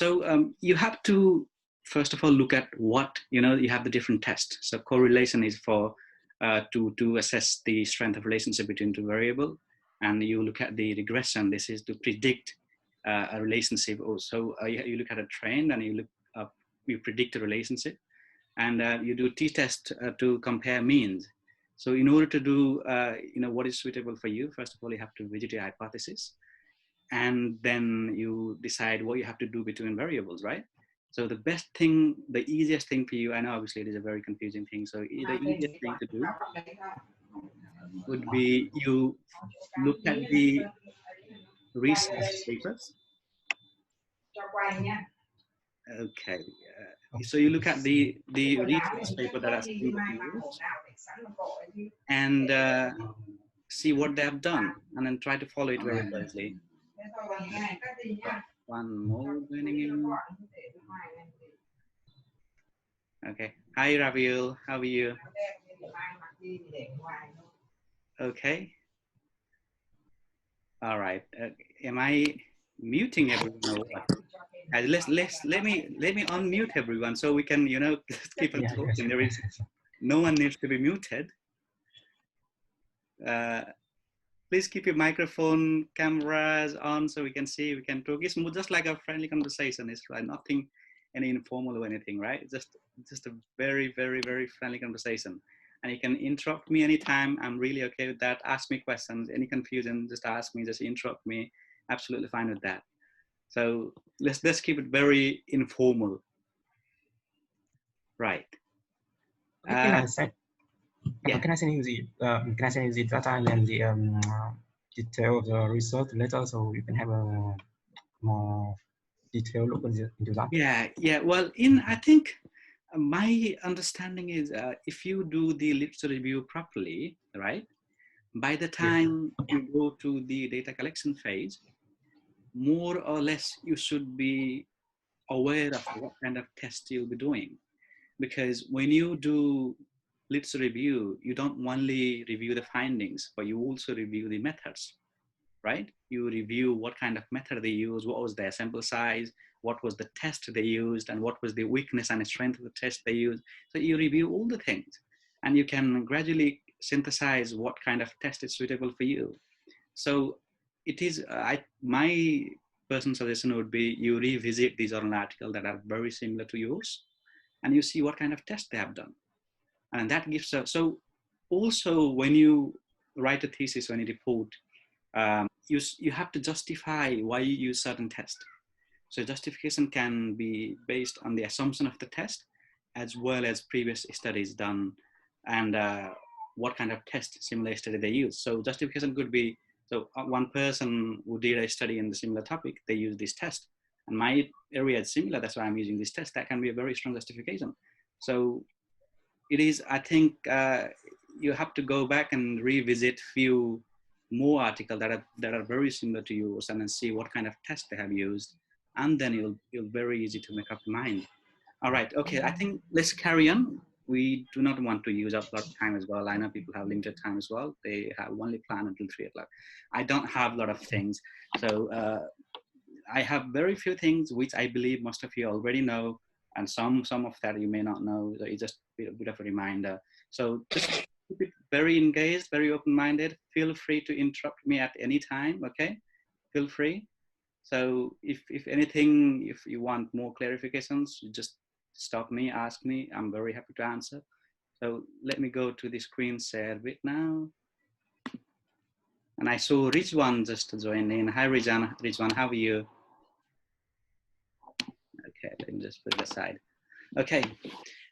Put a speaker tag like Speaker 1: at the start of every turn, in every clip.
Speaker 1: So you have to, first of all, look at what, you have the different tests. So correlation is for, to assess the strength of relationship between two variables. And you look at the regression. This is to predict a relationship. Also, you look at a trend and you predict a relationship. And you do t-test to compare means. So in order to do, what is suitable for you, first of all, you have to visit your hypothesis. And then you decide what you have to do between variables, right? So the best thing, the easiest thing for you, I know obviously it is a very confusing thing. So the easiest thing to do would be you look at the research papers. Okay. So you look at the research paper that are similar to yours and see what they have done, and then try to follow it very closely. One more joining in. Okay. Hi, Raviel. How are you? Okay. All right. Am I muting everyone or what? Let me unmute everyone so we can, keep on talking. There is no one needs to be muted. Please keep your microphone, cameras on so we can see, we can talk. It's more just like a friendly conversation. It's like nothing, any informal or anything, right? Just a very, very, very friendly conversation. And you can interrupt me anytime. I'm really okay with that. Ask me questions, any confusion, just ask me, just interrupt me. Absolutely fine with that. So let's keep it very informal. Right.
Speaker 2: Can I send you the data and then the detail of the research later, so you can have a more detailed look into that?
Speaker 1: Yeah. Well, I think my understanding is if you do the literature review properly, right, by the time you go to the data collection phase, more or less you should be aware of what kind of test you'll be doing. Because when you do literature review, you don't only review the findings, but you also review the methods, right? You review what kind of method they use, what was their sample size, what was the test they used, and what was the weakness and strength of the test they used. So you review all the things, and you can gradually synthesize what kind of test is suitable for you. So it is, my personal suggestion would be you revisit these journal articles that are very similar to yours, and you see what kind of test they have done. And that gives so also when you write a thesis, when you report, you have to justify why you use certain test. So justification can be based on the assumption of the test, as well as previous studies done and what kind of test, similar study they use. So justification could be, so one person who did a study in the similar topic, they use this test. And my area is similar, that's why I'm using this test. That can be a very strong justification. So it is, I think you have to go back and revisit few more articles that are very similar to yours and then see what kind of test they have used. And then you'll very easy to make up your mind. All right, okay, I think let's carry on. We do not want to use up a lot of time as well. I know people have limited time as well. They have only planned until 3 o'clock. I don't have a lot of things. So I have very few things which I believe most of you already know, and some of that you may not know. So it's just a bit of a reminder. So just keep it very engaged, very open-minded. Feel free to interrupt me at any time, okay? Feel free. So if anything, if you want more clarifications, you just stop me, ask me. I'm very happy to answer. So let me go to the screen share bit now. And I saw Rizwan just joined in. Hi, Rizwan, how are you? Okay, let me just put it aside. Okay,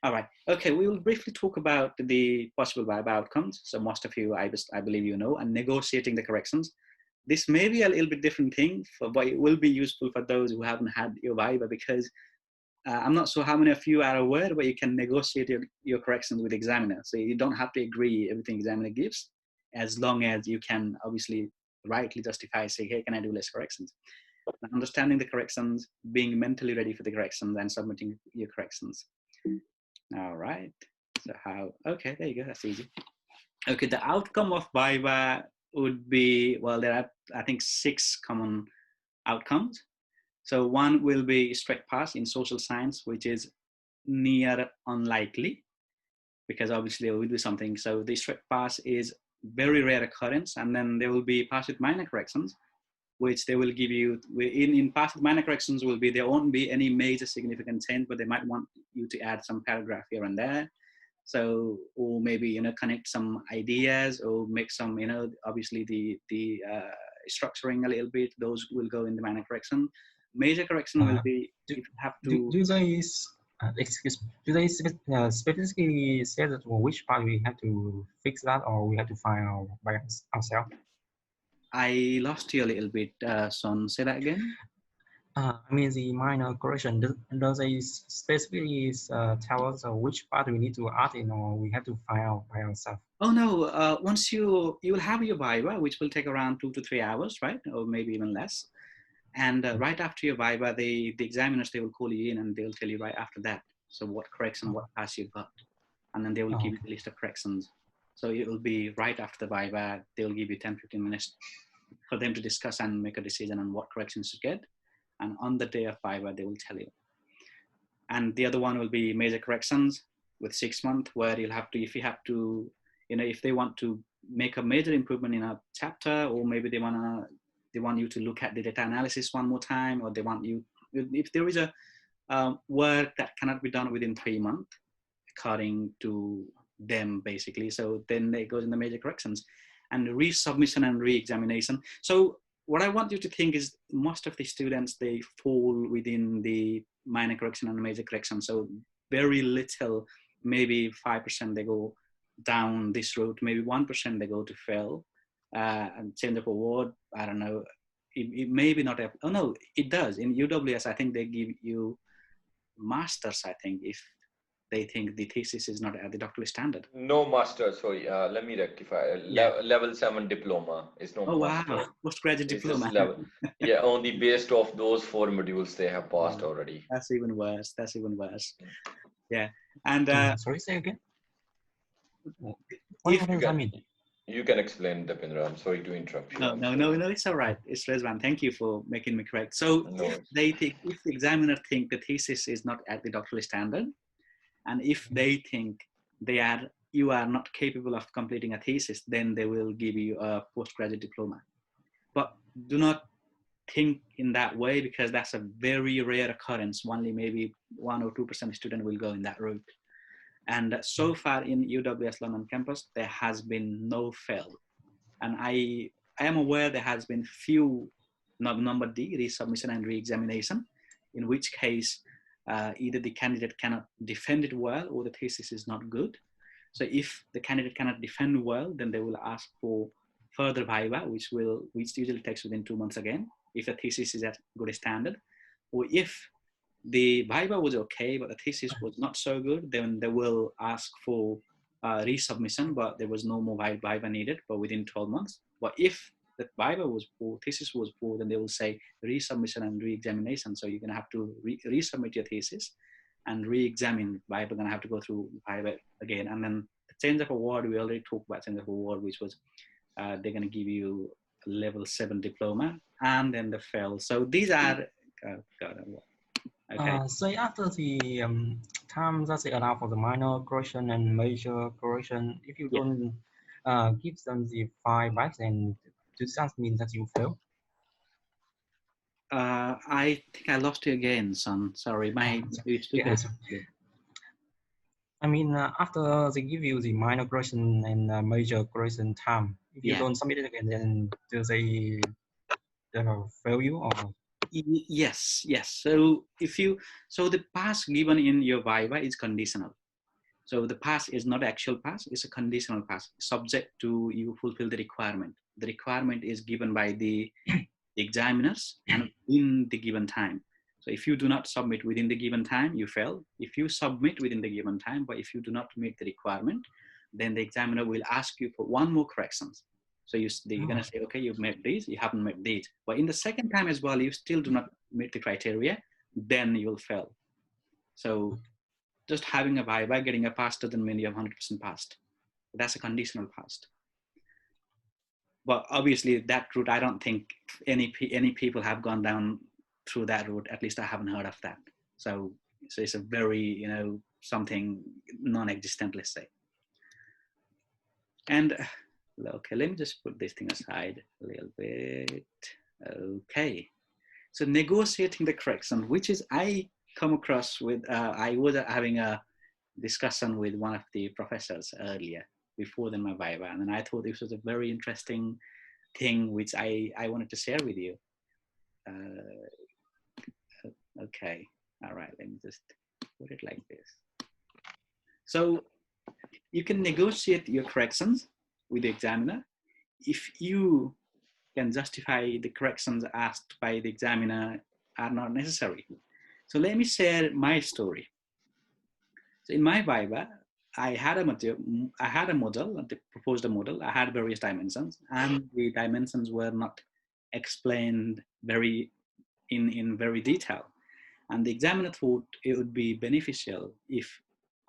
Speaker 1: all right. Okay, we will briefly talk about the possible Viva outcomes. So most of you, I believe you know, and negotiating the corrections. This may be a little bit different thing, but it will be useful for those who haven't had your Viva, because I'm not sure how many of you are aware, but you can negotiate your corrections with the examiner. So you don't have to agree everything examiner gives, as long as you can obviously rightly justify, say, hey, can I do less corrections? Understanding the corrections, being mentally ready for the corrections, and submitting your corrections. All right. So okay, there you go. That's easy. Okay, the outcome of Viva would be, well, there are, I think, 6 common outcomes. So one will be straight pass in social science, which is near unlikely because obviously there will be something. So the straight pass is very rare occurrence, and then there will be pass with minor corrections, which they will give you in pass with minor corrections will be there won't be any major significant change, but they might want you to add some paragraph here and there. So, or maybe connect some ideas or make some obviously the structuring a little bit. Those will go in the minor correction. Major correction will be if you have to.
Speaker 2: Do they specifically say that which part we have to fix that, or we have to find out by ourselves?
Speaker 1: I lost you a little bit, Son. Say that again.
Speaker 2: I mean the minor correction. Does they specifically tell us which part we need to add in, or we have to find out by ourselves?
Speaker 1: Oh no! Once you will have your Viva, which will take around 2 to 3 hours, right, or maybe even less. And right after your Viva, the examiners, they will call you in and they'll tell you right after that. So what correction, what pass you got, and then they will give you the list of corrections. So it will be right after the Viva. They'll give you 10-15 minutes for them to discuss and make a decision on what corrections to get. And on the day of Viva, they will tell you. And the other one will be major corrections with 6 months, where you'll have to, if you have to, if they want to make a major improvement in a chapter, or maybe they want you to look at the data analysis one more time, or they want you, if there is a work that cannot be done within 3 months, according to them, basically. So then they go in the major corrections and resubmission and re-examination. So what I want you to think is most of the students, they fall within the minor correction and major correction. So very little, maybe 5% they go down this route, maybe 1% they go to fail and change of award. I don't know. It may be not. Oh no, it does. In UWS, I think they give you masters, I think, if they think the thesis is not at the doctoral standard.
Speaker 3: No master, sorry. Let me rectify.
Speaker 1: Yeah.
Speaker 3: Level 7 diploma is no
Speaker 1: Oh
Speaker 3: master.
Speaker 1: wow, postgraduate
Speaker 3: It's
Speaker 1: diploma.
Speaker 3: just level. Yeah, on the based of those 4 modules they have passed already.
Speaker 1: That's even worse. That's even worse. Yeah. And
Speaker 2: sorry, say again.
Speaker 3: You can explain, Dependra. I'm sorry to interrupt you.
Speaker 1: No, it's all right. It's Rezvan. Thank you for making me correct. So if they think, if the examiner think the thesis is not at the doctoral standard, and if they think you are not capable of completing a thesis, then they will give you a postgraduate diploma. But do not think in that way, because that's a very rare occurrence. Only maybe 1 or 2% student will go in that route. And so far in UWS London campus, there has been no fail. And I am aware there has been few number D, resubmission and re-examination, in which case either the candidate cannot defend it well or the thesis is not good. So if the candidate cannot defend well, then they will ask for further Viva, which usually takes within 2 months again, if the thesis is at good standard. Or if the Viva was okay, but the thesis was not so good, then they will ask for resubmission, but there was no more Viva needed, but within 12 months. But if the Viva was poor, thesis was poor, then they will say resubmission and re-examination. So you're going to have to resubmit your thesis and re-examine. Viva going to have to go through Viva again. And then the change of award, we already talked about change of award, which was they're going to give you a level 7 diploma, and then the fail. So these are okay.
Speaker 2: So after the time that they allow for the minor correction and major correction, if you don't give them the 5 back, then does that mean that you fail?
Speaker 1: I think I lost you again, son. Sorry,
Speaker 2: I mean, after they give you the minor correction and major correction time, if you don't submit it again, then do they fail you or?
Speaker 1: Yes. So the pass given in your Viva is conditional. So the pass is not actual pass; it's a conditional pass, subject to you fulfill the requirement. The requirement is given by the examiners and in the given time. So if you do not submit within the given time, you fail. If you submit within the given time, but if you do not meet the requirement, then the examiner will ask you for 1 more corrections. So you're going to say, okay, you've met these, you haven't met these. But in the second time as well, you still do not meet the criteria, then you'll fail. So just having a Viva, getting a pass doesn't mean you have 100% passed. That's a conditional pass. But obviously that route, I don't think any people have gone down through that route. At least I haven't heard of that. So it's a very, you know, something non-existent, let's say. And okay, let me just put this thing aside a little bit. Okay, so negotiating the correction, which is I come across with, I was having a discussion with one of the professors earlier before my Viva, and then I thought this was a very interesting thing which I wanted to share with you. Okay, all right, let me just put it like this. So you can negotiate your corrections with the examiner if you can justify the corrections asked by the examiner are not necessary. So let me share my story. So in my Viva, I had a model, proposed a model. I had various dimensions, and the dimensions were not explained in very detail. And the examiner thought it would be beneficial if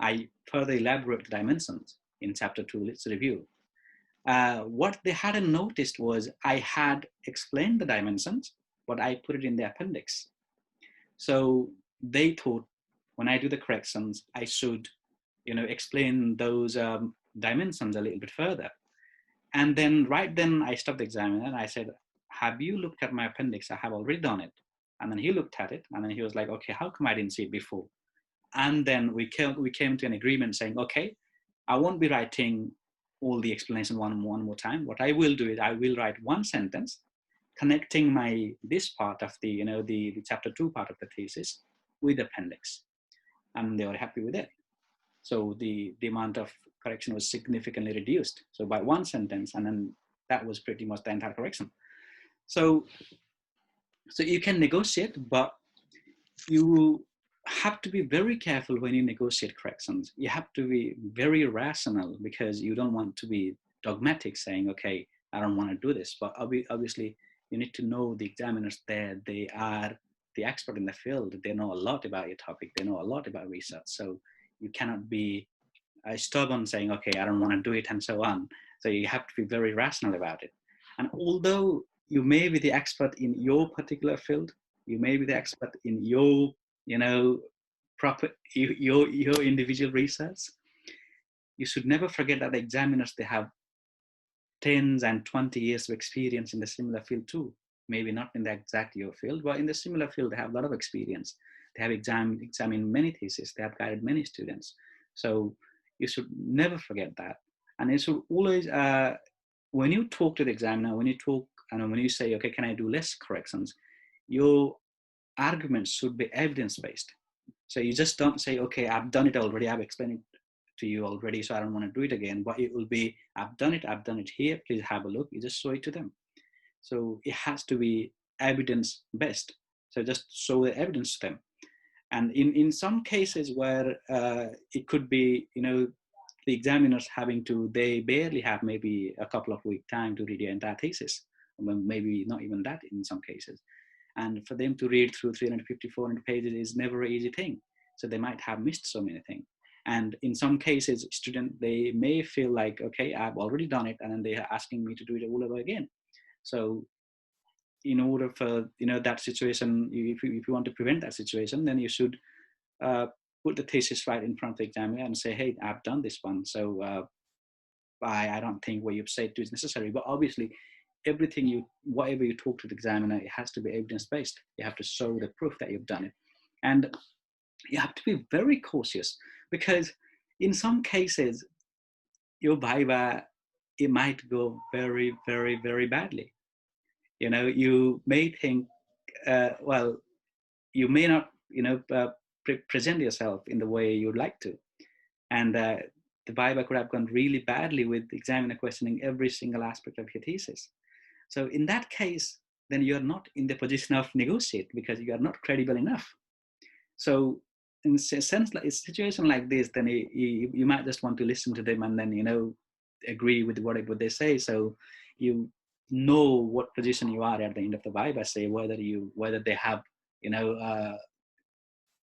Speaker 1: I further elaborate the dimensions in chapter 2 literature review. What they hadn't noticed was I had explained the dimensions, but I put it in the appendix. So they thought when I do the corrections, I should, you know, explain those dimensions a little bit further. And then right then I stopped the examiner and I said, have you looked at my appendix? I have already done it. And then he looked at it and then he was like, okay, how come I didn't see it before? And then we came to an agreement saying, okay, I won't be writing all the explanation one more time. What I will do is I will write one sentence connecting this part of the, you know, the chapter 2 part of the thesis with the appendix. And they were happy with it. So the amount of correction was significantly reduced. So by one sentence, and then that was pretty much the entire correction. So you can negotiate, but you have to be very careful when you negotiate corrections. You have to be very rational because you don't want to be dogmatic saying, okay, I don't want to do this. But obviously you need to know the examiners there. They are the expert in the field. They know a lot about your topic. They know a lot about research. So you cannot be stubborn saying, okay, I don't want to do it and so on. So you have to be very rational about it. And although you may be the expert in your particular field, you may be the expert in your, you know, your individual research, you should never forget that the examiners, they have 10s and 20 years of experience in the similar field too. Maybe not in the exact your field, but in the similar field, they have a lot of experience. They have examined many theses. They have guided many students. So you should never forget that. And you should always, when you talk to the examiner, when you say, okay, can I do less corrections? Your arguments should be evidence-based. So you just don't say, okay, I've done it already. I've explained it to you already, so I don't want to do it again. But it will be, I've done it here. Please have a look. You just show it to them. So it has to be evidence-based. So just show the evidence to them. And in some cases where it could be, you know, the examiners they barely have maybe a couple of weeks time to read the entire thesis, maybe not even that in some cases. And for them to read through 350, 400 pages is never an easy thing. So they might have missed so many things. And in some cases, they may feel like, okay, I've already done it, and then they are asking me to do it all over again. So in order for, you know, that situation, if you want to prevent that situation, then you should put the thesis right in front of the examiner and say, hey, I've done this one. So I don't think what you've said is necessary. But obviously, whatever you talk to the examiner, it has to be evidence-based. You have to show the proof that you've done it. And you have to be very cautious because in some cases, your Viva, it might go very, very, very badly. You know, you may think, well, you may not, you know, present yourself in the way you'd like to. And the Viva could have gone really badly with the examiner questioning every single aspect of your thesis. So in that case, then you're not in the position of negotiate because you are not credible enough. So in a sense, like a situation like this, then you might just want to listen to them and then, you know, agree with what they say. So you know what position you are at the end of the Viva, say whether they have, you know,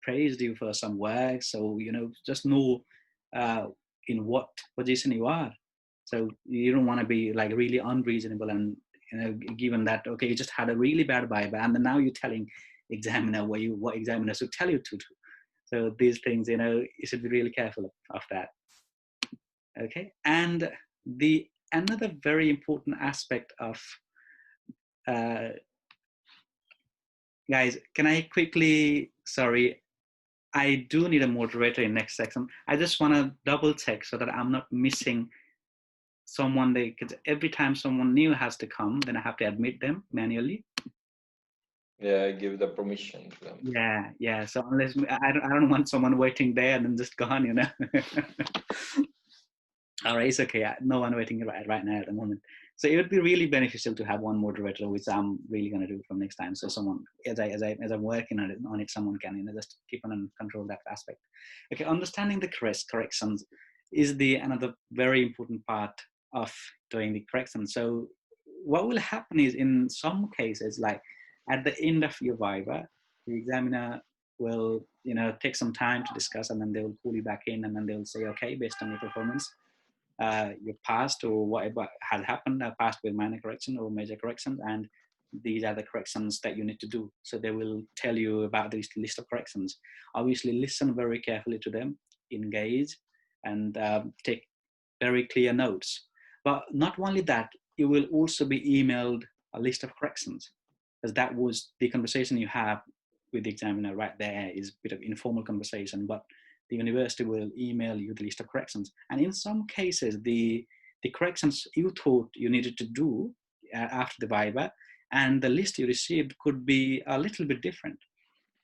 Speaker 1: praised you for some work. So, you know, just know in what position you are. So you don't want to be like really unreasonable and, you know, given that, okay, you just had a really bad Viva and then now you're telling examiner what examiner should tell you to do. So these things, you know, you should be really careful of that. Okay, and the another very important aspect of guys, can I quickly, sorry, I do need a moderator in next section. I just want to double check so that I'm not missing someone, because every time someone new has to come, then I have to admit them manually.
Speaker 3: Yeah, give the permission to them.
Speaker 1: Yeah. So unless I don't want someone waiting there and then just gone, you know. All right, it's okay. No one waiting right now at the moment. So it would be really beneficial to have one moderator, which I'm really going to do from next time. So someone, as I'm working on it, someone can, you know, just keep on and control that aspect. Okay, understanding the corrections is the another very important part of doing the corrections. So what will happen is, in some cases, like at the end of your Viva, the examiner will, you know, take some time to discuss, and then they will pull you back in, and then they'll say, okay, based on your performance, you passed, or whatever has happened, passed with minor correction or major corrections, and these are the corrections that you need to do. So they will tell you about this list of corrections. Obviously, listen very carefully to them, engage, and take very clear notes. But not only that, you will also be emailed a list of corrections, because that was the conversation you have with the examiner right there is a bit of informal conversation, but the university will email you the list of corrections. And in some cases, the corrections you thought you needed to do after the Viva and the list you received could be a little bit different.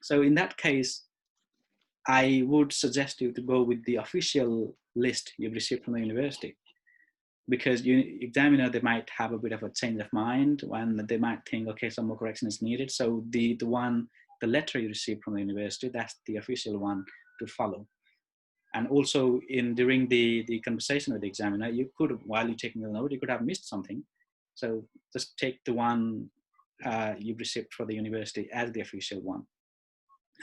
Speaker 1: So in that case, I would suggest you to go with the official list you've received from the university, because you examiner, they might have a bit of a change of mind when they might think, okay, some more correction is needed. So the letter you received from the university, that's the official one to follow. And also during the conversation with the examiner, you could, while you're taking the note, you could have missed something. So just take the one you've received for the university as the official one.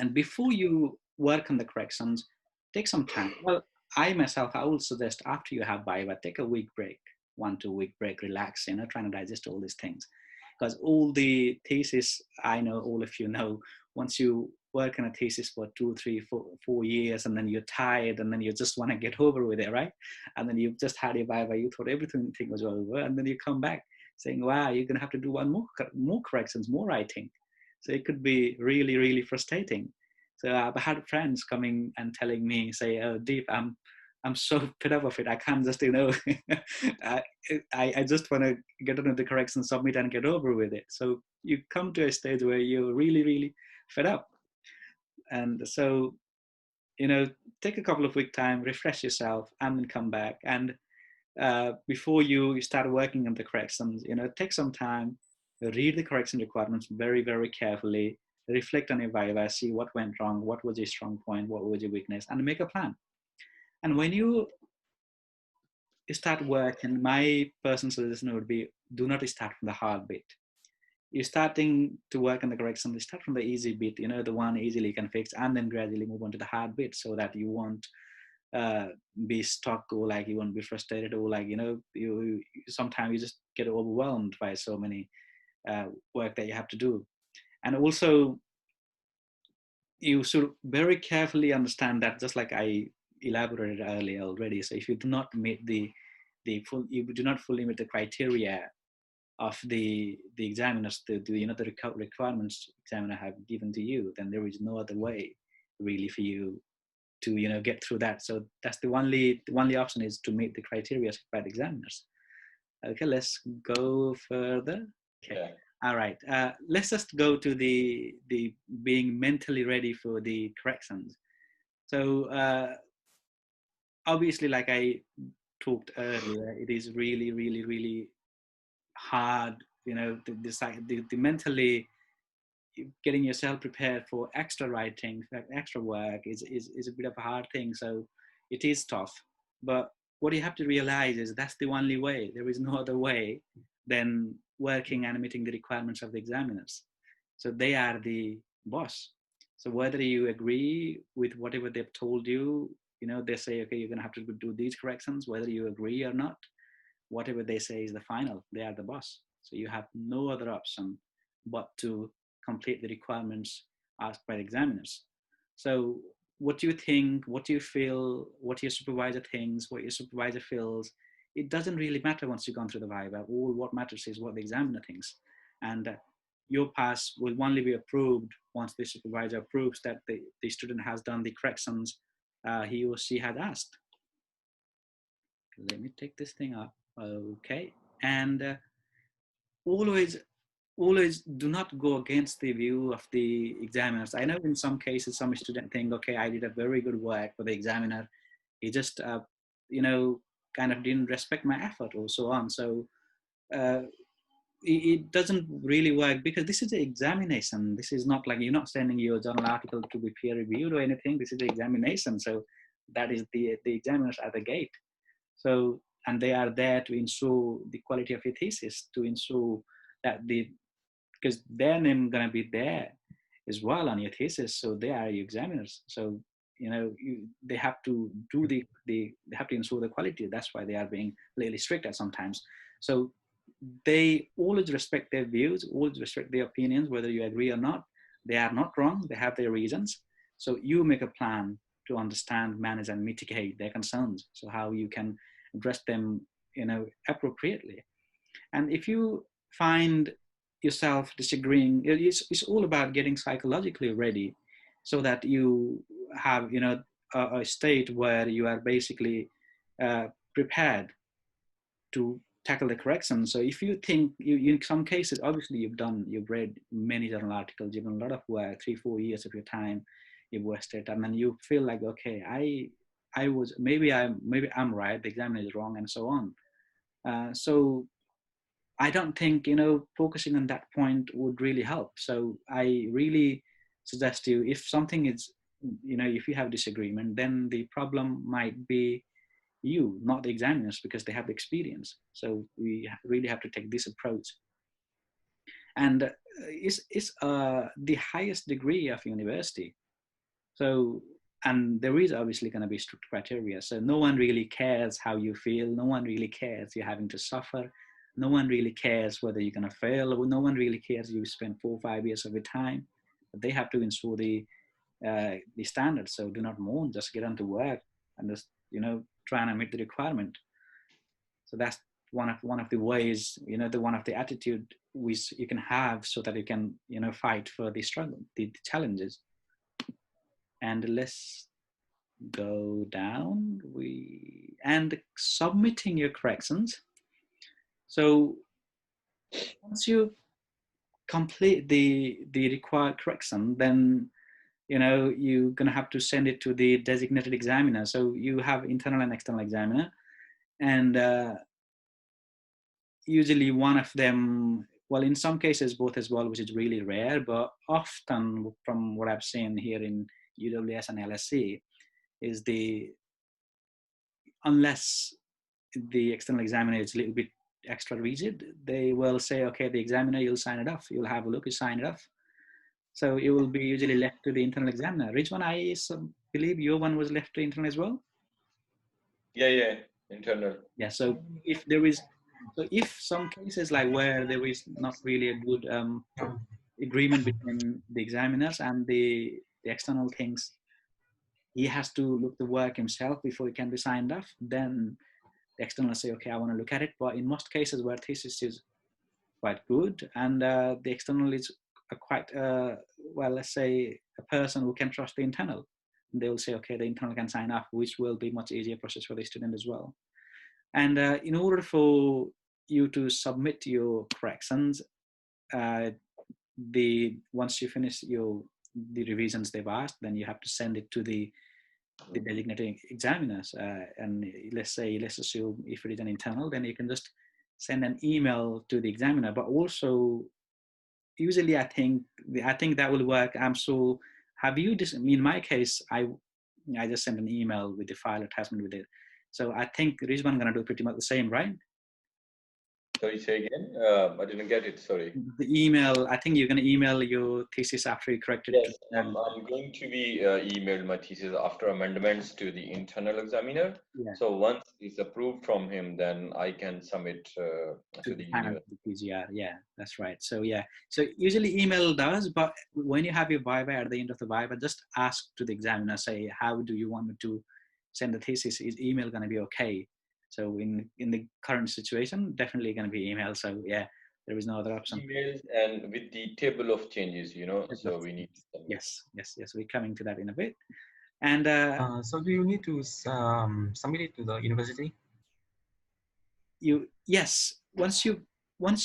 Speaker 1: And before you work on the corrections, take some time. Well, I myself, I would suggest after you have Viva, take a week break, 1-2 week break, relax, you know, trying to digest all these things. Because all the thesis, I know all of you know, once you work on a thesis for 2, 3, 4 years, and then you're tired, and then you just want to get over with it, right? And then you've just had a Viva, you thought everything was over, and then you come back saying, wow, you're going to have to do more corrections, more writing. So it could be really, really frustrating. So I've had friends coming and telling me, say, oh, Deep, I'm so fed up of it. I can't just, you know, I just want to get on the correction, submit, and get over with it. So you come to a stage where you're really, really fed up. And so, you know, take a couple of week time, refresh yourself, and then come back. And before you start working on the corrections, you know, take some time, read the correction requirements very, very carefully, reflect on your Viva, see what went wrong, what was your strong point, what was your weakness, and make a plan. And when you start working, my personal suggestion would be, do not start from the hard bit. You're starting to work on the correction, start from the easy bit, you know, the one easily you can fix, and then gradually move on to the hard bit, so that you won't be stuck, or like you won't be frustrated, or like, you know, you sometimes you just get overwhelmed by so many work that you have to do. And also, you should very carefully understand that, just like I elaborated earlier already. So if you do not meet you do not fully meet the criteria of the examiners, the you know, the requirements examiner have given to you, then there is no other way really for you to, you know, get through that. So that's the only option, is to meet the criteria by the examiners. Okay, let's go further. Okay.
Speaker 3: Yeah.
Speaker 1: All right. Let's just go to the being mentally ready for the corrections. So obviously, like I talked earlier, it is really, really, really hard, you know, the mentally getting yourself prepared for extra writing, extra work is a bit of a hard thing. So it is tough. But what you have to realize is that's the only way. There is no other way than working and meeting the requirements of the examiners. So they are the boss. So whether you agree with whatever they've told you, you know, they say, okay, you're going to have to do these corrections, whether you agree or not, whatever they say is the final. They are the boss. So you have no other option but to complete the requirements asked by the examiners. So what you think, what you feel, what your supervisor thinks, what your supervisor feels, it doesn't really matter once you've gone through the Viva. All what matters is what the examiner thinks. And your pass will only be approved once the supervisor approves that the student has done the corrections he or she had asked. Let me take this thing up. Okay. And always do not go against the view of the examiners. I know in some cases some students think, okay, I did a very good work, but the examiner, he just kind of didn't respect my effort or so on. So it doesn't really work, because this is an examination. This is not like you're not sending your journal article to be peer reviewed or anything. This is an examination. So that is the examiners at the gate. So, and they are there to ensure the quality of your thesis, to ensure that because their name gonna be there as well on your thesis. So they are your examiners. So they have to do they have to ensure the quality. That's why they are being really strict at sometimes. So they always respect their views, always respect their opinions, whether you agree or not. They are not wrong. They have their reasons. So you make a plan to understand, manage, and mitigate their concerns. So how you can address them, appropriately. And if you find yourself disagreeing, it's all about getting psychologically ready, so that you have, a state where you are basically prepared to tackle the correction. So if you think in some cases, obviously you've read many journal articles, you've done a lot of work, 3-4 years of your time you've wasted, and then you feel like, okay, I was maybe I'm right, the examiner is wrong, and so on. So I don't think focusing on that point would really help. So I really suggest you, if something is, if you have disagreement, then the problem might be you, not the examiners, because they have the experience. So we really have to take this approach. And it's the highest degree of university. So, and there is obviously going to be strict criteria. So no one really cares how you feel. No one really cares you're having to suffer. No one really cares whether you're going to fail. Or no one really cares you spend 4 or 5 years of your time. But they have to ensure the standards. So do not mourn. Just get on to work and just trying to meet the requirement. So that's one of the ways, one of the attitude you can have, so that you can fight for the struggle, the challenges. And let's go down. And submitting your corrections. So once you complete the required correction, then you're going to have to send it to the designated examiner. So you have internal and external examiner, and usually one of them, well, in some cases both as well, which is really rare, but often from what I've seen here in UWS and LSE, is unless the external examiner is a little bit extra rigid, they will say, okay, the examiner, you'll sign it off. You'll have a look, you sign it off. So it will be usually left to the internal examiner. Rizwan, I believe your one was left to internal as well?
Speaker 3: Yeah, internal.
Speaker 1: Yeah, so if some cases like where there is not really a good agreement between the examiners and the external things, he has to look the work himself before it can be signed off, then the external say, okay, I want to look at it. But in most cases where thesis is quite good, and the external is quite, well, let's say a person who can trust the internal, they will say, okay, the internal can sign off, which will be much easier process for the student as well. And in order for you to submit your corrections, once you finish the revisions they've asked, then you have to send it to the designated examiners. And let's assume if it is an internal, then you can just send an email to the examiner. But also, usually I think that will work. Have you in my case, I just sent an email with the file attachment with it. So I think Rizwan gonna do pretty much the same, right?
Speaker 3: Sorry, say again. I didn't get it. Sorry.
Speaker 1: The email, I think you're going to email your thesis after you correct it.
Speaker 3: Yes, I'm going to be emailed my thesis after amendments to the internal examiner.
Speaker 1: Yeah.
Speaker 3: So once it's approved from him, then I can submit to the
Speaker 1: Final
Speaker 3: university.
Speaker 1: PGR. Yeah, that's right. So yeah, so usually email does, but when you have your Viva at the end of the Viva, just ask to the examiner, say, how do you want me to send the thesis? Is email going to be okay? So in the current situation, definitely going to be email. So yeah, there is no other option.
Speaker 3: Emails and with the table of changes, so we need to submit.
Speaker 1: Yes. We're coming to that in a bit. And
Speaker 2: so do you need to submit it to the university?
Speaker 1: Once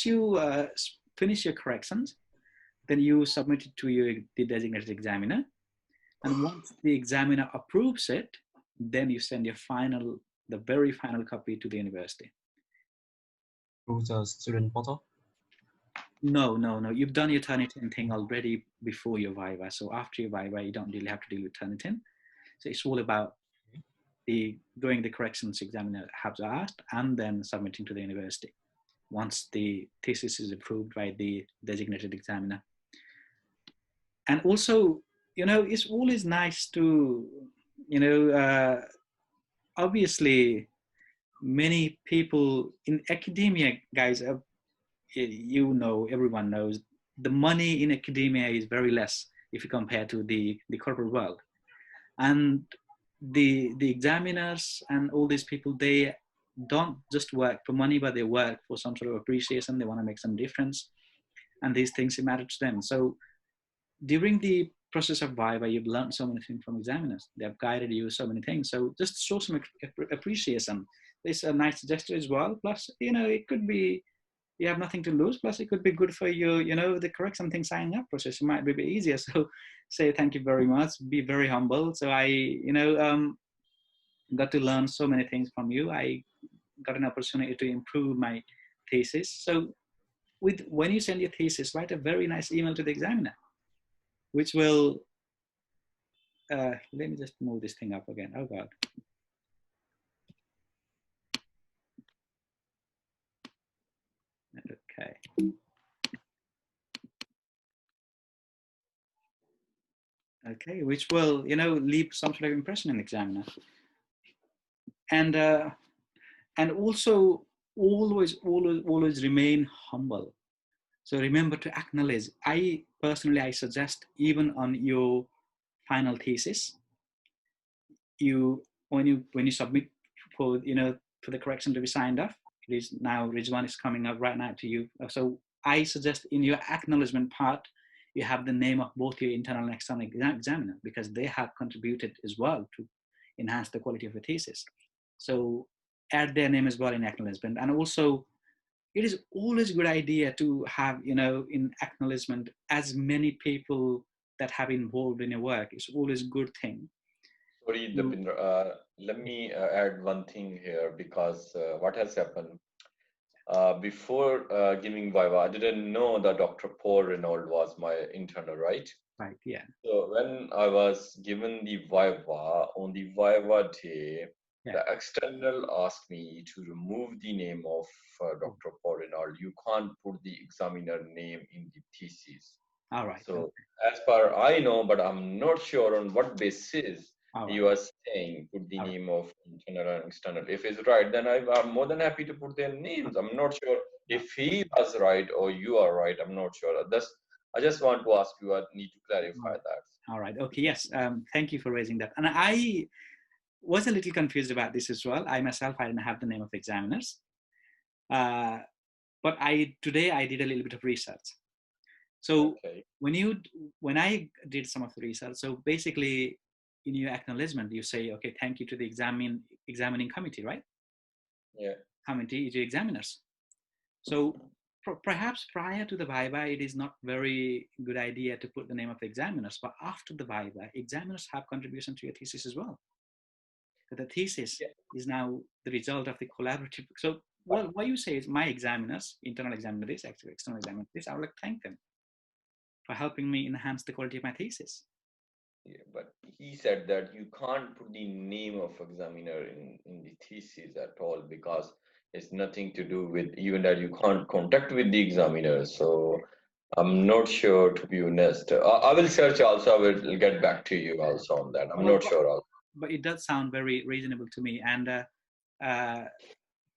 Speaker 1: you finish your corrections, then you submit it to the designated examiner, and once the examiner approves it, then you send the very final copy to the university.
Speaker 2: Through the student portal?
Speaker 1: No. You've done your Turnitin thing already before your Viva. So after your Viva, you don't really have to deal with Turnitin. So it's all about doing the corrections examiner has asked and then submitting to the university once the thesis is approved by the designated examiner. And also, it's always nice to, obviously, many people in academia, guys, everyone knows the money in academia is very less if you compare to the corporate world. And the examiners and all these people, they don't just work for money, but they work for some sort of appreciation. They want to make some difference, and these things matter to them. So during the process of Viva, you've learned so many things from examiners. They have guided you so many things. So just show some appreciation. It's a nice gesture as well. Plus, it could be, you have nothing to lose. Plus, it could be good for you, the correction thing signing up process. It might be a bit easier. So say thank you very much. Be very humble. So I, got to learn so many things from you. I got an opportunity to improve my thesis. So when you send your thesis, write a very nice email to the examiner, which will, let me just move this thing up again. Oh God. Okay. Okay, which will, leave some sort of impression in the examiner. And also always remain humble. So remember to acknowledge. I suggest, even on your final thesis, when you submit for for the correction to be signed off, it is now Rizwan is coming up right now to you. So I suggest in your acknowledgement part, you have the name of both your internal and external examiner, because they have contributed as well to enhance the quality of the thesis. So add their name as well in acknowledgement. And also, it is always a good idea to have, in acknowledgement, as many people that have involved in your work. It's always a good thing.
Speaker 3: Sorry, Dipindra, let me add one thing here, because what has happened before giving Viva, I didn't know that Dr. Paul Renault was my internal, right?
Speaker 1: Right, yeah.
Speaker 3: So when I was given the Viva, on the Viva day, the external asked me to remove the name of Dr. Paul Renault. You can't put the examiner name in the thesis.
Speaker 1: All right.
Speaker 3: So as far I know, but I'm not sure on what basis you are saying put the name of internal and external. If it's right, then I'm more than happy to put their names. I'm not sure if he was right or you are right. I'm not sure. I just want to ask you, I need to clarify that.
Speaker 1: All right. Okay. Yes. Thank you for raising that. And I was a little confused about this as well. I myself, I didn't have the name of the examiners. But today I did a little bit of research. So when I did some of the research, so basically in your acknowledgement, you say, okay, thank you to the examining committee, right?
Speaker 3: Yeah.
Speaker 1: Committee is your examiners. So perhaps prior to the Viva, it is not very good idea to put the name of the examiners, but after the Viva, examiners have contribution to your thesis as well. So the thesis is now the result of the collaborative. So what you say is my examiners, internal examiner this, external examiner this, I would like to thank them for helping me enhance the quality of my thesis.
Speaker 3: Yeah, but he said that you can't put the name of examiner in the thesis at all, because It's nothing to do with even that you can't contact with the examiner. So I'm not sure, to be honest. I will search also. I will get back to you also on that. I'm not sure also.
Speaker 1: But it does sound very reasonable to me. And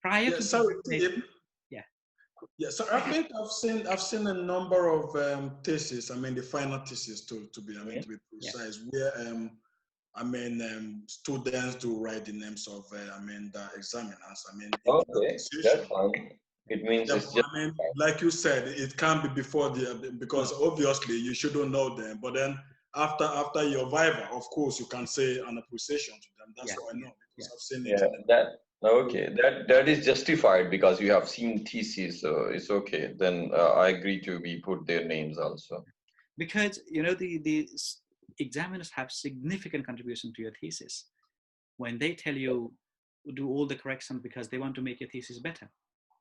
Speaker 1: prior
Speaker 4: Yeah,
Speaker 1: to
Speaker 4: sorry,
Speaker 1: yeah.
Speaker 4: Yeah, so I think I've seen a number of theses. I mean, the final thesis to be precise, where students do write the names of the examiners. I mean,
Speaker 3: Okay, that's fine. It means
Speaker 4: yeah,
Speaker 3: it's just.
Speaker 4: I mean, like you said, it can be before because obviously you shouldn't know them. But then after your Viva, of course, you can say an appreciation to them. That's what I know because I've seen it.
Speaker 3: That is justified because you have seen theses, so it's okay. Then I agree to be put their names also.
Speaker 1: Because the examiners have significant contribution to your thesis when they tell you do all the corrections because they want to make your thesis better,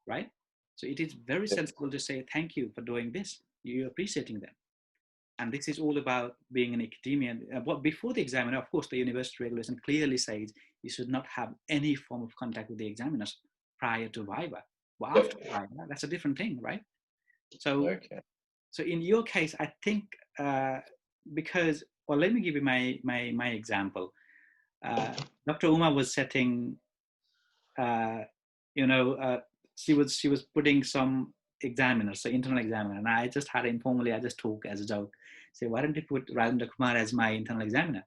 Speaker 1: right? So it is very sensible to say thank you for doing this. You're appreciating them. And this is all about being an academia. But before the examiner, of course, the university regulation clearly says you should not have any form of contact with the examiners prior to Viva. Well, after Viva, that's a different thing, right? So, so in your case, I think because, well, let me give you my example. Dr. Uma was setting, she was putting some examiners, so internal examiner, and I just had informally, I just talk as a joke, say, why don't you put Ravindra Kumar as my internal examiner?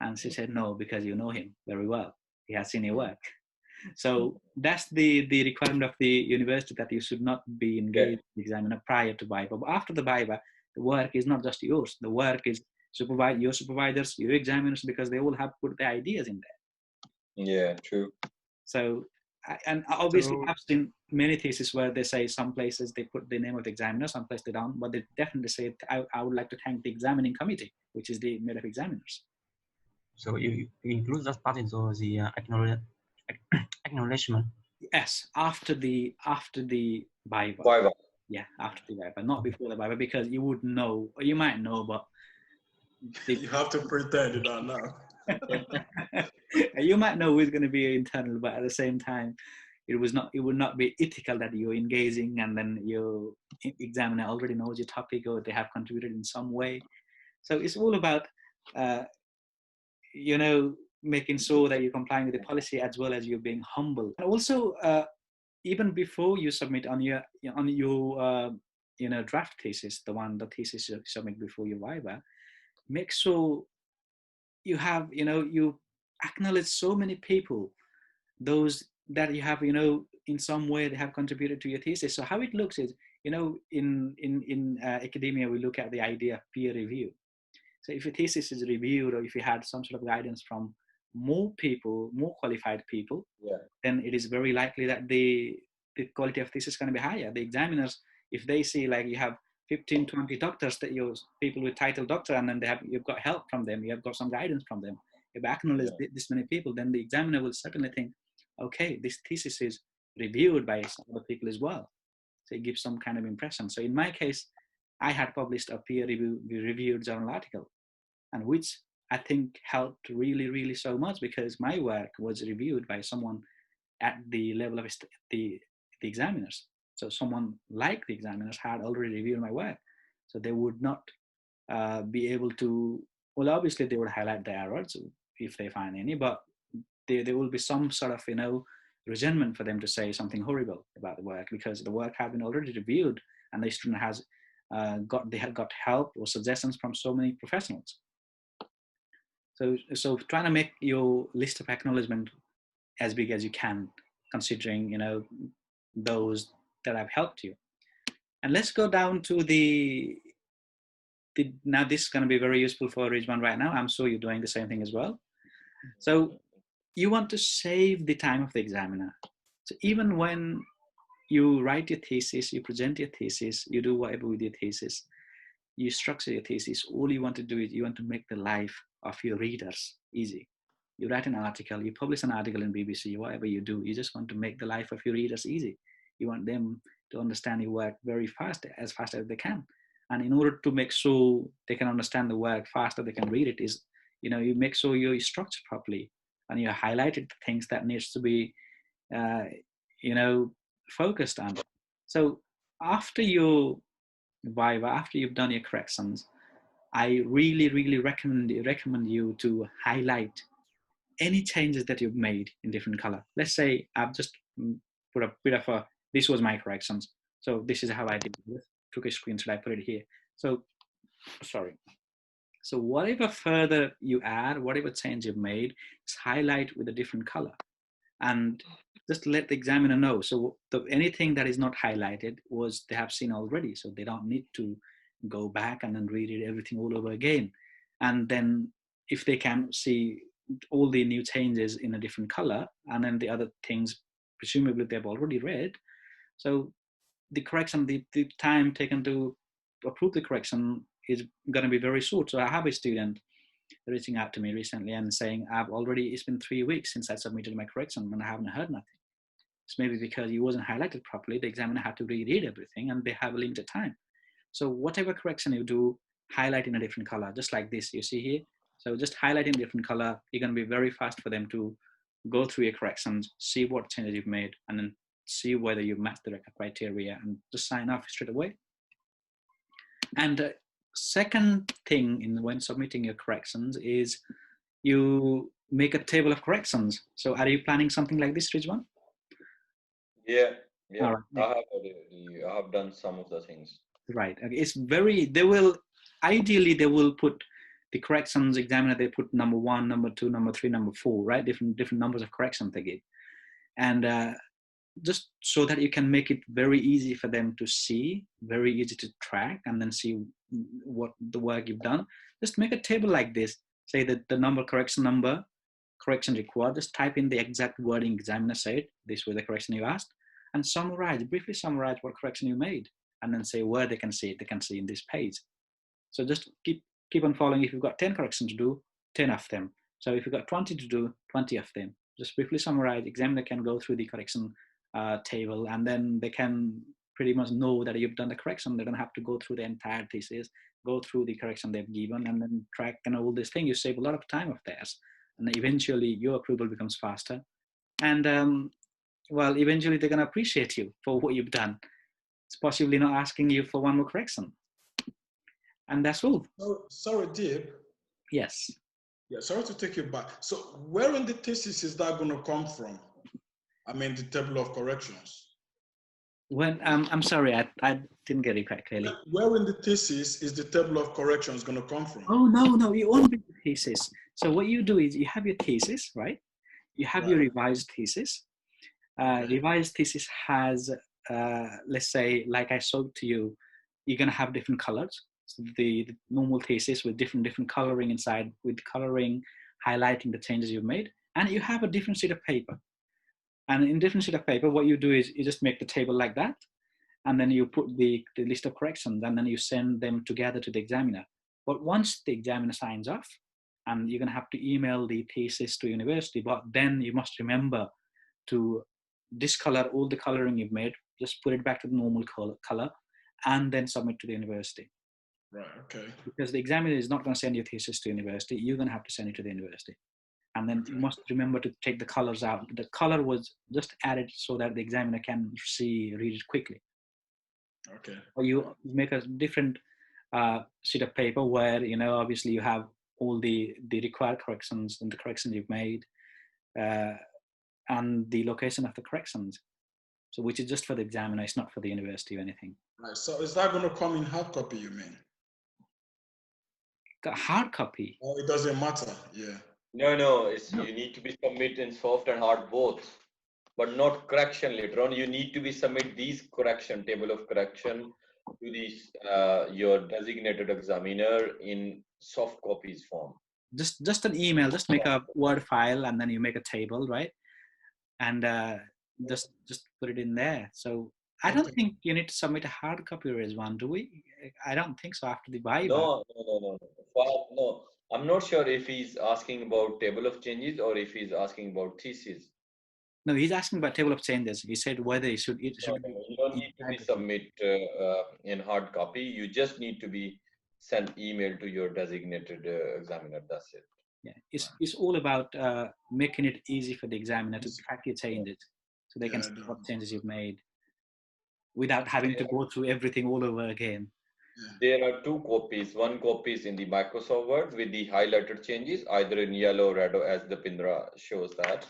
Speaker 1: And she said, no, because you know him very well. He has seen your work. So that's the requirement of the university, that you should not be engaged with the examiner prior to Viva. But after the Viva, the work is not just yours. The work is your supervisors, your examiners, because they all have put their ideas in there.
Speaker 3: Yeah, true.
Speaker 1: So, and obviously I've seen many theses where they say some places they put the name of the examiner, some places they don't, but they definitely say, I would like to thank the examining committee, which is made of examiners.
Speaker 2: So you include that part into the acknowledgement?
Speaker 1: Yes, after the Viva.
Speaker 3: Viva.
Speaker 1: Yeah, after the Viva, not before the Viva, because you would know, or you might know, but
Speaker 4: you have to pretend you don't know.
Speaker 1: You might know who's going to be internal, but at the same time, it would not be ethical that you're engaging and then your examiner already knows your topic or they have contributed in some way. So it's all about making sure that you're complying with the policy as well as you're being humble. And also, even before you submit on your draft thesis, the thesis you submit before your Viva, make sure you have you acknowledge so many people, those that you have in some way they have contributed to your thesis. So how it looks is, in academia, we look at the idea of peer review. So if your thesis is reviewed, or if you had some sort of guidance from more people, more qualified people, then it is very likely that the quality of thesis is going to be higher. The examiners, if they see like you have 15, 20 doctors, that you're people with title doctor, and then you've got help from them, you've got some guidance from them, you've acknowledged this many people, then the examiner will certainly think, okay, this thesis is reviewed by some other people as well. So it gives some kind of impression. So in my case, I had published a peer-reviewed journal article, and which I think helped really, really so much, because my work was reviewed by someone at the level of the examiners. So someone like the examiners had already reviewed my work. So they would not be able to, well, obviously they would highlight the errors if they find any, but there will be some sort of, resentment for them to say something horrible about the work, because the work has been already reviewed and the student has got help or suggestions from so many professionals. So trying to make your list of acknowledgement as big as you can, considering those that have helped you. And let's go down to now this is going to be very useful for Ridgeman right now. I'm sure you're doing the same thing as well. So you want to save the time of the examiner. So even when you write your thesis, you present your thesis, you do whatever with your thesis, you structure your thesis, all you want to do is you want to make the life of your readers easy. You write an article, you publish an article in BBC, whatever you do, you just want to make the life of your readers easy. You want them to understand your work very fast as they can. And in order to make sure they can understand the work faster, they can read it, is, you make sure you structure properly and you highlighted the things that needs to be, focused on. So after your Viva, after you've done your corrections, I really recommend you to highlight any changes that you've made in different color. Let's say I've just put a bit of a, this was my corrections. So this is how I did it. Took a screenshot, I put it here. So, sorry. So whatever further you add, whatever change you've made, is highlight with a different color. And just let the examiner know. So anything that is not highlighted was they have seen already. So they don't need to go back and then read it everything all over again. And then if they can see all the new changes in a different color, and then the other things, presumably they've already read. So the correction, the time taken to approve the correction is going to be very short. So I have a student reaching out to me recently and saying, it's been 3 weeks since I submitted my correction and I haven't heard nothing. It's maybe because it wasn't highlighted properly. The examiner had to reread everything and they have a limited time. So whatever correction you do, highlight in a different color, just like this you see here. So just highlight in a different color. You're going to be very fast for them to go through your corrections, see what changes you've made, and then see whether you match the criteria and just sign off straight away. And second thing when submitting your corrections is you make a table of corrections. So are you planning something like this, Rizwan?
Speaker 3: Yeah.
Speaker 1: All right.
Speaker 3: I have done some of the things.
Speaker 1: Right. Okay. It's ideally they will put the corrections examiner, they put number 1, number 2, number 3, number 4, right? Different numbers of corrections they give. And just so that you can make it very easy for them to see, very easy to track, and then see what the work you've done. Just make a table like this. Say that the correction required. Just type in the exact wording examiner said. This was the correction you asked, and briefly summarize what correction you made, and then say where they can see it. They can see in this page. So just keep on following. If you've got 10 corrections to do, 10 of them. So if you've got 20 to do, 20 of them. Just briefly summarize. Examiner can go through the correction table, and then they can pretty much know that you've done the correction. They don't have to go through the entire thesis, go through the correction they've given, and then track and all this thing. You save a lot of time of theirs, and eventually your approval becomes faster. And well, eventually they're going to appreciate you for what you've done. It's possibly not asking you for one more correction. And that's all.
Speaker 4: Oh, sorry, Deep.
Speaker 1: Yes.
Speaker 4: Yeah, sorry to take you back. So where in the thesis is that going to come from? I mean, the table of corrections.
Speaker 1: When I'm sorry, I didn't get it quite clearly.
Speaker 4: Where in the thesis is the table of corrections going to come from?
Speaker 1: Oh, no, it won't be the thesis. So what you do is you have your thesis, right? You have your revised thesis. Revised thesis has, let's say, like I showed to you, you're going to have different colors. So the normal thesis with different coloring inside, with coloring highlighting the changes you've made, and you have a different sheet of paper. And in different sheet of paper, what you do is you just make the table like that, and then you put the list of corrections, and then you send them together to the examiner. But once the examiner signs off, and you're going to have to email the thesis to university, but then you must remember to discolor all the coloring you've made, just put it back to the normal color, and then submit to the university.
Speaker 4: Right, okay.
Speaker 1: Because the examiner is not going to send your thesis to university, you're going to have to send it to the university. And then you must remember to take the colors out. The color was just added so that the examiner can read it quickly.
Speaker 4: Okay.
Speaker 1: Or you make a different sheet of paper where, obviously you have all the required corrections and the corrections you've made, and the location of the corrections. So which is just for the examiner, it's not for the university or anything.
Speaker 4: Right, so is that going to come in hard copy, you mean?
Speaker 1: The hard copy?
Speaker 4: Oh, it doesn't matter, yeah.
Speaker 3: No, you need to be submit in soft and hard both, but not correction later on. You need to be submit these correction, table of correction to these your designated examiner in soft copies form.
Speaker 1: Just an email, just make a Word file and then you make a table, right? And just put it in there. So I don't think you need to submit a hard copy, Rizwan, do we? I don't think so after the Viva.
Speaker 3: No. I'm not sure if he's asking about table of changes or if he's asking about thesis.
Speaker 1: No, he's asking about table of changes. He said whether it should.
Speaker 3: You don't need to be submit in hard copy. You just need to be send email to your designated examiner. That's it.
Speaker 1: Yeah, it's all about making it easy for the examiner to track your changes. so they can see what changes you've made without having to go through everything all over again.
Speaker 3: There are two copies. One copy is in the Microsoft Word with the highlighted changes, either in yellow or red, as the Pindra shows that.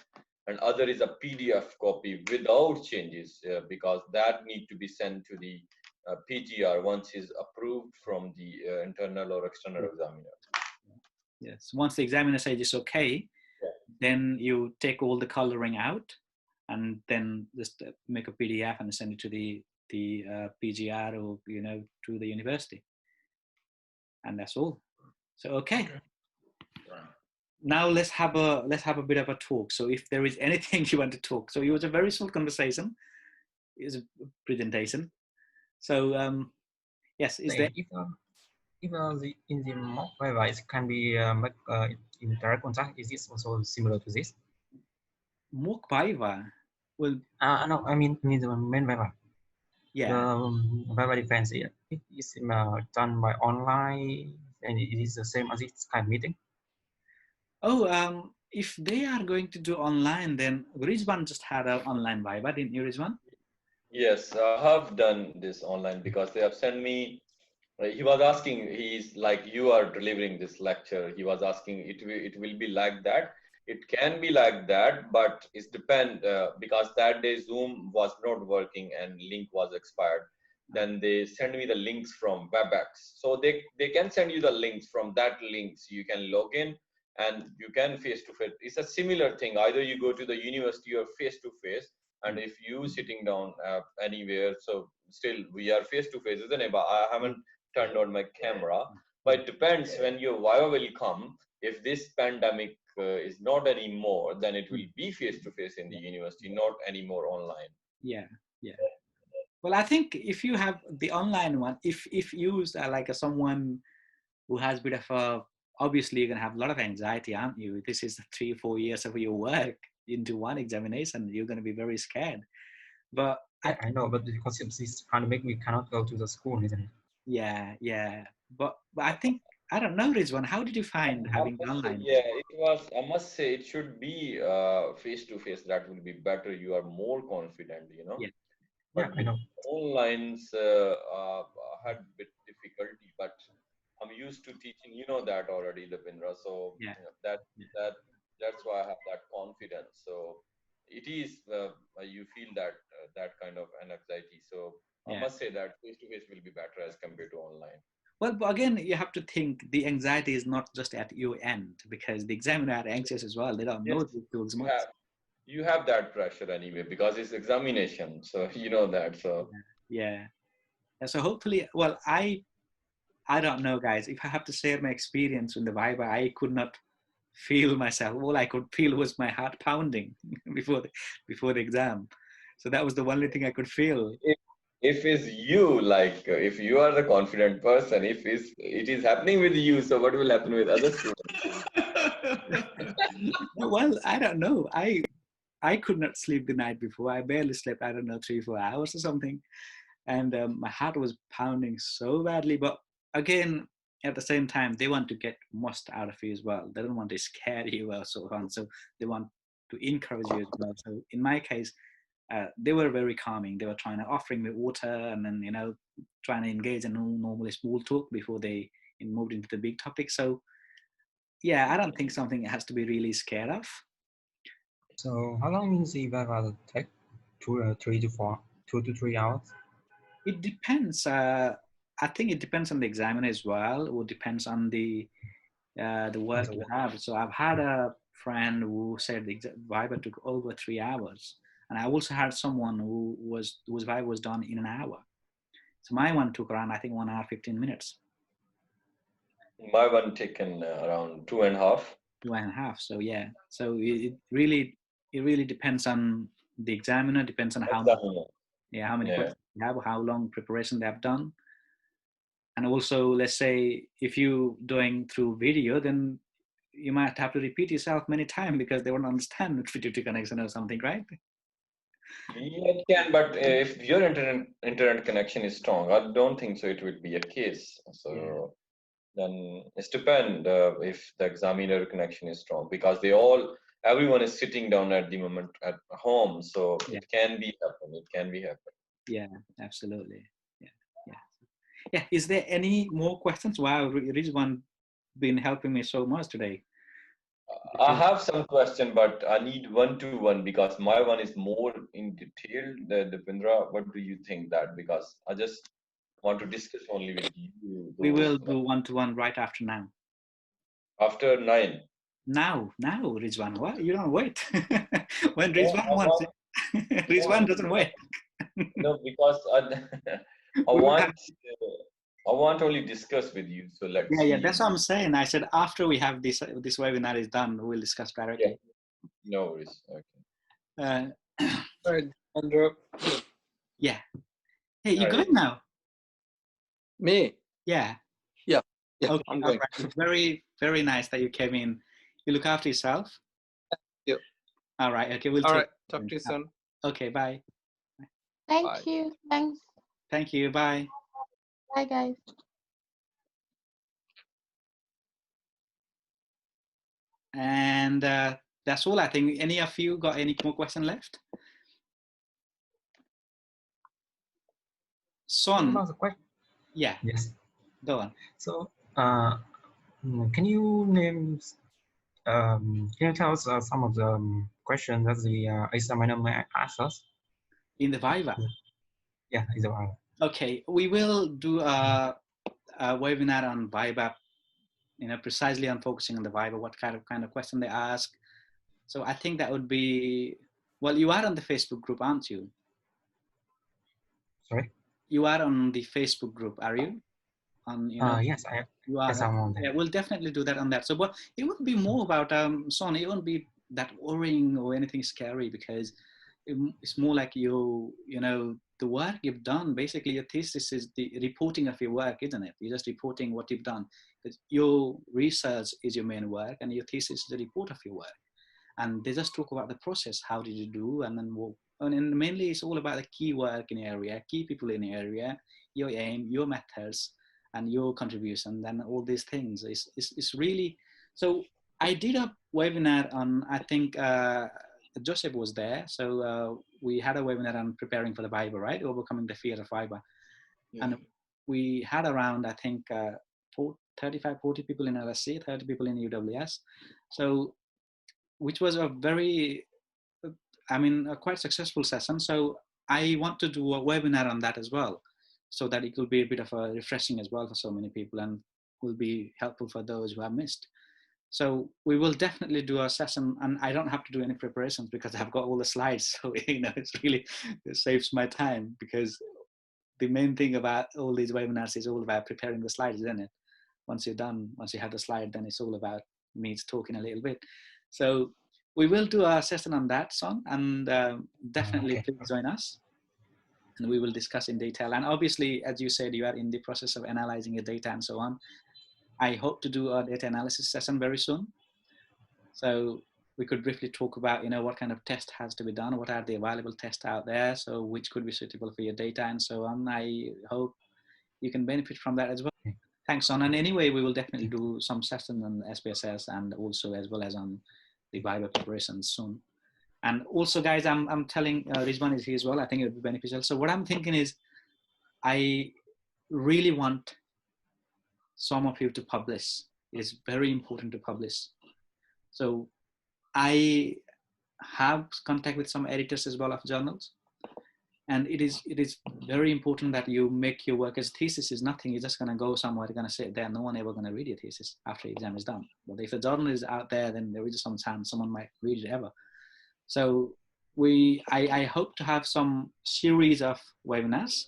Speaker 3: And other is a PDF copy without changes, because that need to be sent to the PGR once is approved from the internal or external examiner.
Speaker 1: Yes, once the examiner says it's okay, then you take all the coloring out and then just make a PDF and send it to the PGR or to the university, and that's all. So okay. Now let's have a bit of a talk. So if there is anything you want to talk, so it was a very small conversation. It was a presentation. So yes, is there?
Speaker 2: If in the mock Viva it can be in direct contact, is this also similar to this?
Speaker 1: Mock Viva? Well,
Speaker 2: no, I mean the main Viva.
Speaker 1: Yeah.
Speaker 2: The Viva defense, it is done by online, and it is the same as this kind of meeting.
Speaker 1: Oh, if they are going to do online, then Rizwan just had an online Viva, didn't you, Rizwan?
Speaker 3: Yes, I have done this online because they have sent me. He was asking, he's like, you are delivering this lecture. He was asking, it will be like that. It can be like that, but it's depend because that day Zoom was not working and link was expired. Then they send me the links from WebEx. So they can send you the links from that links. You can log in and you can face-to-face. It's a similar thing. Either you go to the university or face-to-face. And if you sitting down anywhere, so still we are face-to-face, isn't it? But I haven't turned on my camera. But it depends when your Viva will come. If this pandemic is not anymore, then it will be face-to-face in the university, not anymore online.
Speaker 1: Yeah, yeah. Well, I think if you have the online one, if used like someone who has a bit of a, obviously you're going to have a lot of anxiety, aren't you? This is 3 or 4 years of your work into one examination. You're going to be very scared. But
Speaker 2: I know, but because of this pandemic, we cannot go to the school, isn't it?
Speaker 1: Yeah, yeah. But I think, I don't know, Rizwan, how did you find having online?
Speaker 3: Yeah, it was, I must say, it should be face-to-face. That will be better. You are more confident,
Speaker 1: Yeah.
Speaker 3: But
Speaker 2: I know.
Speaker 3: Online's had a bit difficulty, but I'm used to teaching, that already, Lapindra. So
Speaker 1: Yeah.
Speaker 3: That's why I have that confidence. So it is, you feel that kind of anxiety. So I must say that face-to-face will be better as compared to online.
Speaker 1: Well, but again, you have to think the anxiety is not just at your end, because the examiner are anxious as well. They don't know the tools much.
Speaker 3: You have that pressure anyway, because it's examination. So you know that. So
Speaker 1: yeah. So hopefully, well, I don't know, guys. If I have to share my experience in the Viva, I could not feel myself. All I could feel was my heart pounding before the exam. So that was the only thing I could feel.
Speaker 3: If it's you, like if you are the confident person, if it is happening with you, so what will happen with other students?
Speaker 1: Well, I don't know. I could not sleep the night before. I barely slept, I don't know, 3 or 4 hours or something. And my heart was pounding so badly. But again, at the same time, they want to get most out of you as well. They don't want to scare you or so on. So they want to encourage you as well. So in my case, they were very calming. They were trying to offering me water and then, trying to engage in normally small talk before they moved into the big topic. So yeah, I don't think something has to be really scared of.
Speaker 2: So how long is the Viva take? 2 to 3 hours?
Speaker 1: It depends. I think it depends on the examiner as well, or depends on the work you have. So I've had a friend who said the Viva took over 3 hours, and I also had someone whose Viva was done in an hour. So my one took around, I think, 1 hour 15 minutes.
Speaker 3: My one taken around 2.5.
Speaker 1: 2.5. So yeah. So it really depends on the examiner. Depends on how many questions you have, how long preparation they have done. And also, let's say if you're doing through video, then you might have to repeat yourself many times because they won't understand Twitter connection or something, right?
Speaker 3: Yeah, it can, but if your internet connection is strong, I don't think so. It would be a case. So then it depends if the examiner connection is strong, because they all everyone is sitting down at the moment at home, so it can be happen. It can be happen.
Speaker 1: Yeah, absolutely. Yeah. Is there any more questions? Wow, Rizwan been helping me so much today.
Speaker 3: I have some question, but I need one-to-one because my one is more in detail. Dipendra, what do you think that? Because I just want to discuss only with you.
Speaker 1: We will do one-to-one right after now.
Speaker 3: After 9.
Speaker 1: Now, Rizwan. What? You don't wait. When Rizwan wants it, Rizwan doesn't wait.
Speaker 3: No, because I want only discuss with you. So let's see.
Speaker 1: Yeah, that's what I'm saying. I said after we have this webinar is done, we'll discuss directly.
Speaker 3: Yeah. No worries.
Speaker 1: Okay.
Speaker 5: Right, Andrew.
Speaker 1: Yeah. Hey, you going now?
Speaker 5: Me?
Speaker 1: Yeah.
Speaker 5: Yeah.
Speaker 1: Okay.
Speaker 5: I'm
Speaker 1: All
Speaker 5: going.
Speaker 1: right. Very, very nice that you came in. You look after yourself.
Speaker 5: Yeah.
Speaker 1: All right. Okay. We'll
Speaker 5: All
Speaker 1: take.
Speaker 5: right. Talk to you soon.
Speaker 1: Okay. Bye.
Speaker 6: Thank you. Thanks.
Speaker 1: Thank you. Bye.
Speaker 6: Bye, guys.
Speaker 1: And that's all. I think. Any of you got any more questions left? Son. Yeah.
Speaker 2: Yes.
Speaker 1: Go on.
Speaker 2: So, can you name? Can you tell us some of the questions that the examiner may ask us?
Speaker 1: In the Viva?
Speaker 2: Yeah, in the Viva.
Speaker 1: Okay, we will do a webinar on Viva, precisely on focusing on the Viva, what kind of question they ask. So I think that would be, well, you are on the Facebook group, aren't you?
Speaker 2: Sorry?
Speaker 1: You are on the Facebook group, are you?
Speaker 2: Yes, I am.
Speaker 1: You are.
Speaker 2: Yes, I'm on there.
Speaker 1: Yeah, we'll definitely do that on that. So, but it wouldn't be more about Son. It wouldn't be that worrying or anything scary because it's more like the work you've done. Basically, your thesis is the reporting of your work, isn't it? You're just reporting what you've done. Your research is your main work, and your thesis is the report of your work. And they just talk about the process. How did you do? And then and mainly it's all about the key work in the area, key people in the area, your aim, your methods, and your contribution. Then all these things. It's really, so I did a webinar on, I think Joseph was there. So we had a webinar on preparing for the Viva, right? Overcoming the fear of Viva. Yeah. And we had around, I think, 35, 40 people in LSC, 30 people in UWS. So, which was a very, a quite successful session. So I want to do a webinar on that as well, so that it will be a bit of a refreshing as well for so many people and will be helpful for those who have missed. So we will definitely do a session, and I don't have to do any preparations because I've got all the slides. So, it saves my time, because the main thing about all these webinars is all about preparing the slides, isn't it? Once you're done, once you have the slide, then it's all about me talking a little bit. So we will do a session on that, Son, and definitely please join us. And we will discuss in detail. And obviously, as you said, you are in the process of analyzing your data and so on. I hope to do a data analysis session very soon. So we could briefly talk about, what kind of test has to be done, what are the available tests out there, so which could be suitable for your data and so on. I hope you can benefit from that as well. Thanks, Son. And anyway, we will definitely do some sessions on SPSS and also as well as on the Viva preparation soon. And also, guys, I'm telling, Rizwan is here as well. I think it would be beneficial. So what I'm thinking is, I really want some of you to publish. It's very important to publish. So I have contact with some editors as well of journals. And it is very important that you make your work as thesis is nothing. You're just going to go somewhere, you're going to sit there. No one ever going to read your thesis after the exam is done. But if a journal is out there, then there is some chance someone might read it ever. So I hope to have some series of webinars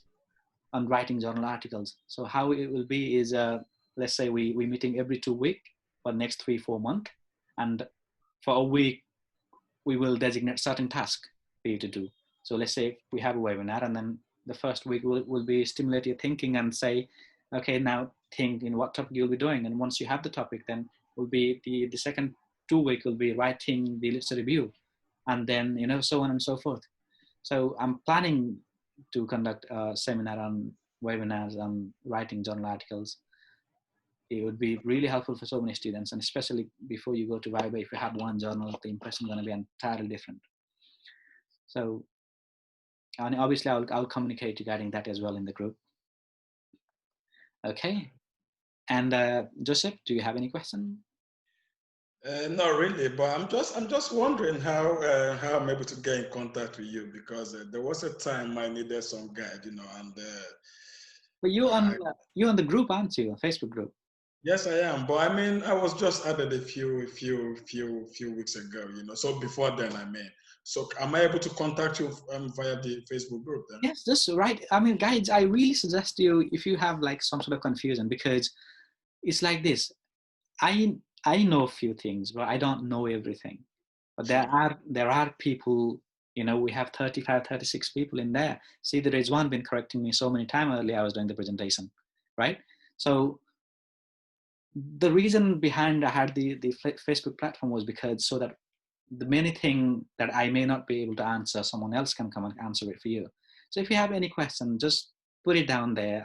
Speaker 1: on writing journal articles. So how it will be is, let's say we're meeting every 2 weeks for the next 3-4 months. And for a week, we will designate certain tasks for you to do. So let's say we have a webinar, and then the first week will be stimulate your thinking and say, okay, now think in what topic you'll be doing. And once you have the topic, then will be the second 2 week will be writing the literature review. And then, so on and so forth. So I'm planning to conduct a seminar on webinars on writing journal articles. it would be really helpful for so many students, and especially before you go to Viva, if you have one journal, the impression is going to be entirely different. So, and obviously I'll communicate regarding that as well in the group. Okay. And Joseph, do you have any question?
Speaker 4: Not really, but I'm just wondering how I'm able to get in contact with you, because there was a time I needed some guide, you know, and.
Speaker 1: But you're on the group, aren't you? A Facebook group.
Speaker 4: Yes, I am. But I mean, I was just added a few weeks ago, you know. So before then, I mean, so am I able to contact you via the Facebook group then?
Speaker 1: Yes, that's right. I mean, guys, I really suggest you, if you have like some sort of confusion, because it's like this. I know a few things, but I don't know everything. But there are people, you know, we have 35, 36 people in there. See, there is one been correcting me so many times earlier. I was doing the presentation, right? So the reason behind I had the Facebook platform was because so that the many thing that I may not be able to answer, someone else can come and answer it for you. So if you have any question, just put it down there.